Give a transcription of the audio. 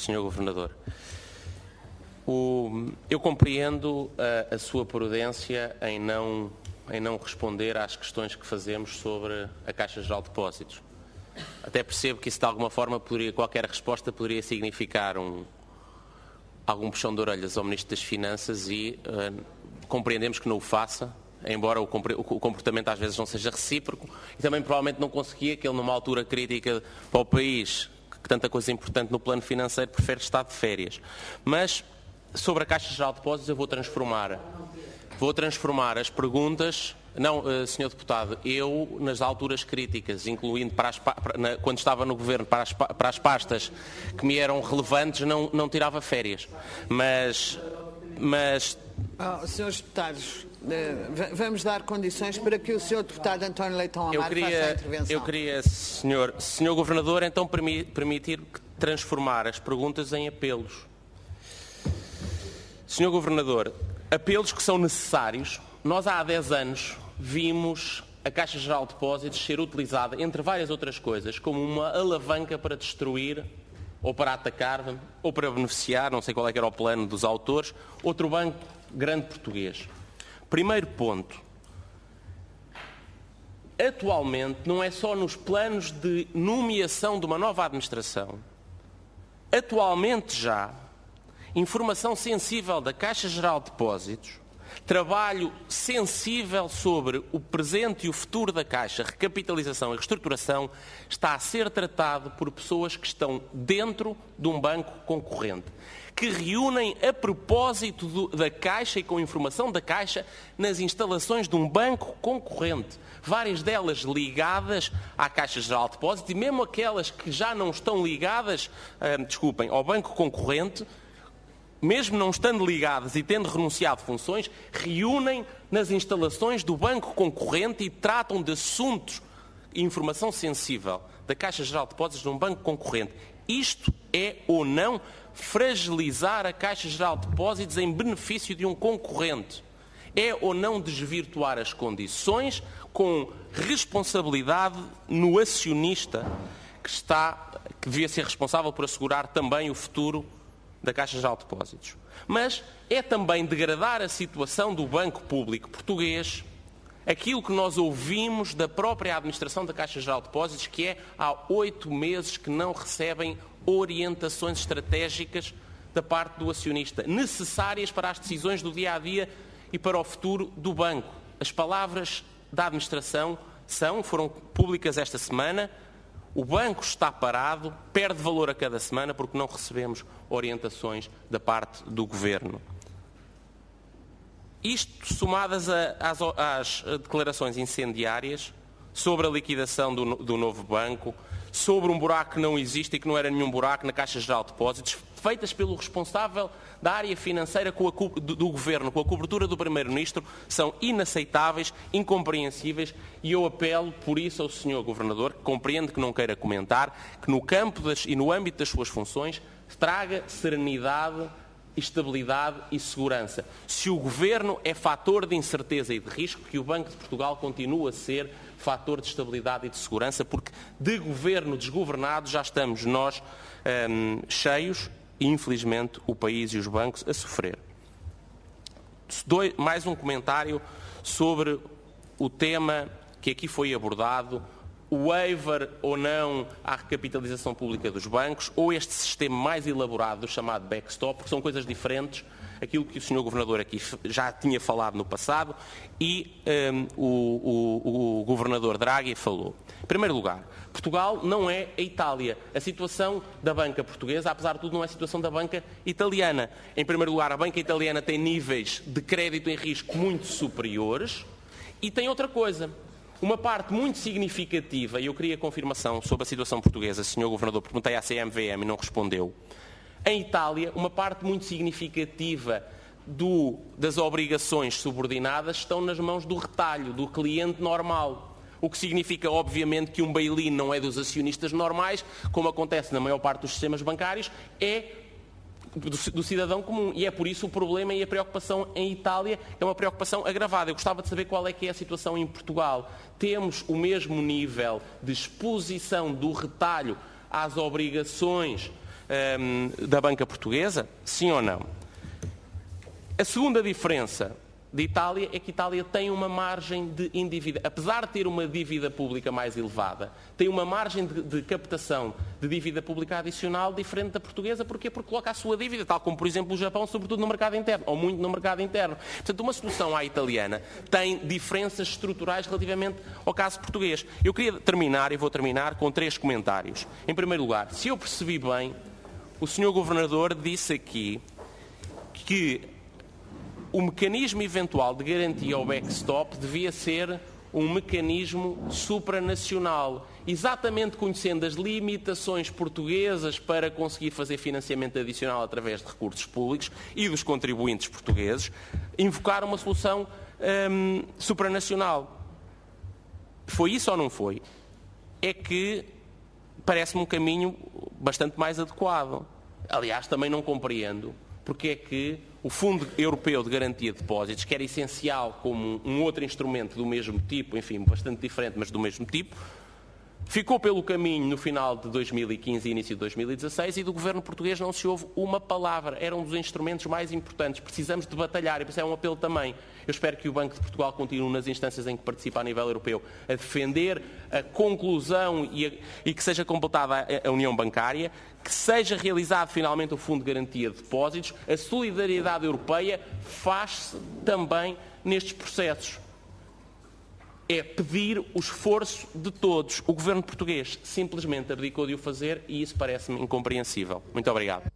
Sr. Governador. Eu compreendo a sua prudência em não responder às questões que fazemos sobre a Caixa Geral de Depósitos. Até percebo que isso de alguma forma qualquer resposta poderia significar algum puxão de orelhas ao Ministro das Finanças e compreendemos que não o faça, embora o comportamento às vezes não seja recíproco, e também provavelmente não conseguia que ele, numa altura crítica para o país, que tanta coisa importante no plano financeiro, prefere estar de férias. Mas sobre a Caixa Geral de Depósitos eu vou transformar as perguntas. Não, Sr. Deputado, eu, nas alturas críticas, incluindo quando estava no Governo, para as pastas que me eram relevantes, não tirava férias. Mas... Senhores deputados, vamos dar condições para que o Sr. Deputado António Leitão Amar faça a intervenção. Eu queria, Sr. Governador, então permitir transformar as perguntas em apelos. Sr. Governador, apelos que são necessários. Nós há 10 anos vimos a Caixa Geral de Depósitos ser utilizada, entre várias outras coisas, como uma alavanca para destruir, ou para atacar, ou para beneficiar, não sei qual é que era o plano dos autores, outro banco grande português. Primeiro ponto. Atualmente, não é só nos planos de nomeação de uma nova administração. Atualmente já, informação sensível da Caixa Geral de Depósitos, trabalho sensível sobre o presente e o futuro da Caixa, recapitalização e reestruturação, está a ser tratado por pessoas que estão dentro de um banco concorrente, que reúnem a propósito da Caixa e com informação da Caixa nas instalações de um banco concorrente, várias delas ligadas à Caixa Geral de Depósitos e mesmo aquelas que já não estão ligadas, ao banco concorrente, mesmo não estando ligadas e tendo renunciado funções, reúnem nas instalações do banco concorrente e tratam de assuntos e informação sensível da Caixa Geral de Depósitos num banco concorrente. Isto é ou não fragilizar a Caixa Geral de Depósitos em benefício de um concorrente? É ou não desvirtuar as condições com responsabilidade no acionista que devia ser responsável por assegurar também o futuro da Caixa Geral de Depósitos? Mas é também degradar a situação do Banco Público Português, aquilo que nós ouvimos da própria administração da Caixa Geral de Depósitos, que é há 8 meses que não recebem orientações estratégicas da parte do acionista, necessárias para as decisões do dia-a-dia e para o futuro do banco. As palavras da administração foram públicas esta semana. O banco está parado, perde valor a cada semana porque não recebemos orientações da parte do Governo. Isto somadas às declarações incendiárias sobre a liquidação do novo banco, sobre um buraco que não existe e que não era nenhum buraco na Caixa Geral de Depósitos, feitas pelo responsável da área financeira do Governo, com a cobertura do Primeiro-Ministro, são inaceitáveis, incompreensíveis, e eu apelo, por isso, ao Sr. Governador, que compreende que não queira comentar, que no campo e no âmbito das suas funções, traga serenidade, estabilidade e segurança. Se o Governo é fator de incerteza e de risco, que o Banco de Portugal continue a ser fator de estabilidade e de segurança, porque de governo desgovernado já estamos nós cheios e, infelizmente, o país e os bancos a sofrer. Mais um comentário sobre o tema que aqui foi abordado, o waiver ou não à recapitalização pública dos bancos, ou este sistema mais elaborado do chamado backstop, porque são coisas diferentes, aquilo que o Sr. Governador aqui já tinha falado no passado e o Governador Draghi falou. Em primeiro lugar, Portugal não é a Itália. A situação da banca portuguesa, apesar de tudo, não é a situação da banca italiana. Em primeiro lugar, a banca italiana tem níveis de crédito em risco muito superiores e tem outra coisa. Uma parte muito significativa, e eu queria confirmação sobre a situação portuguesa, Sr. Governador, perguntei à CMVM e não respondeu. Em Itália, uma parte muito significativa das obrigações subordinadas estão nas mãos do retalho, do cliente normal. O que significa, obviamente, que um bail-in não é dos acionistas normais, como acontece na maior parte dos sistemas bancários, é do cidadão comum. E é por isso o problema e a preocupação em Itália é uma preocupação agravada. Eu gostava de saber qual é que é a situação em Portugal. Temos o mesmo nível de exposição do retalho às obrigações da banca portuguesa? Sim ou não? A segunda diferença de Itália é que Itália tem uma margem de endividamento, apesar de ter uma dívida pública mais elevada, tem uma margem de captação de dívida pública adicional diferente da portuguesa. Porquê? Porque coloca a sua dívida, tal como, por exemplo, o Japão, sobretudo no mercado interno, ou muito no mercado interno. Portanto, uma solução à italiana tem diferenças estruturais relativamente ao caso português. Eu queria terminar, e vou terminar, com 3 comentários. Em primeiro lugar, se eu percebi bem, o Sr. Governador disse aqui que o mecanismo eventual de garantia ao backstop devia ser um mecanismo supranacional, exatamente conhecendo as limitações portuguesas para conseguir fazer financiamento adicional através de recursos públicos e dos contribuintes portugueses, invocar uma solução supranacional. Foi isso ou não foi? É que parece-me um caminho bastante mais adequado. Aliás, também não compreendo porque é que o Fundo Europeu de Garantia de Depósitos, que era essencial como um outro instrumento do mesmo tipo, enfim, bastante diferente, mas do mesmo tipo, ficou pelo caminho no final de 2015 e início de 2016 e do governo português não se ouve uma palavra. Era um dos instrumentos mais importantes. Precisamos de batalhar e por isso é um apelo também. Eu espero que o Banco de Portugal continue nas instâncias em que participa a nível europeu a defender a conclusão e que seja completada a União Bancária, que seja realizado finalmente o Fundo de Garantia de Depósitos. A solidariedade europeia faz-se também nestes processos. É pedir o esforço de todos. O governo português simplesmente abdicou de o fazer e isso parece-me incompreensível. Muito obrigado.